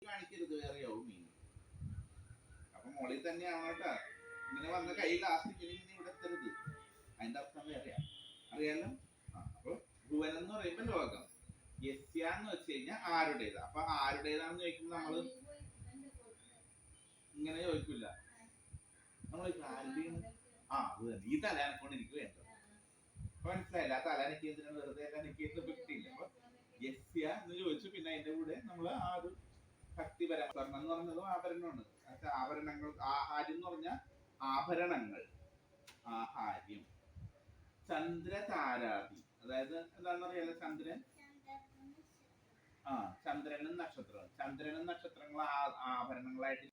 കാണിക്കരുത്, വേറെയാവും മീൻ. അപ്പൊ മോളിൽ തന്നെയാണ് കേട്ടാ. ഇങ്ങനെ വന്ന കൈ ലാസ്റ്റ് ഇങ്ങനെ ഇവിടെ എത്തരുത്. അതിന്റെ അർത്ഥം വേറെയാ, അറിയാലോ. അപ്പൊ ഭുവനം എന്ന് പറയുമ്പോ ലോകം. യസ്യ എന്ന് വെച്ച് കഴിഞ്ഞാൽ ആരുടേതാ. അപ്പൊ ആരുടേതാന്ന് ചോദിക്കുമ്പോ നമ്മള് ഇങ്ങനെ ചോദിക്കില്ല. നമ്മൾ ആരുടെയും അത് തന്നെ, ഈ തലനക്കൊണ്ട് എനിക്ക് വേണ്ടത്. അപ്പൊ മനസ്സിലായില്ല, ആ തലനക്കിയതിന് വെറുതെ തലനക്കിയത് കിട്ടിയില്ല. അപ്പൊ യസ്യ എന്ന് ചോദിച്ചു, പിന്നെ അതിന്റെ കൂടെ നമ്മൾ ആ ഒരു ഭക്തിപരം. സ്വർണം എന്ന് പറഞ്ഞതും ആഭരണമാണ്. ആഭരണങ്ങൾ, ആഹാര്യം എന്ന് പറഞ്ഞാൽ ആഭരണങ്ങൾ, ആഹാര്യം. ചന്ദ്രതാരാദി, അതായത് എന്താണെന്ന് അറിയാലോ, ചന്ദ്രൻ. ചന്ദ്രനും നക്ഷത്രവും. ചന്ദ്രനും നക്ഷത്രങ്ങളും ആഭരണങ്ങളായിട്ട്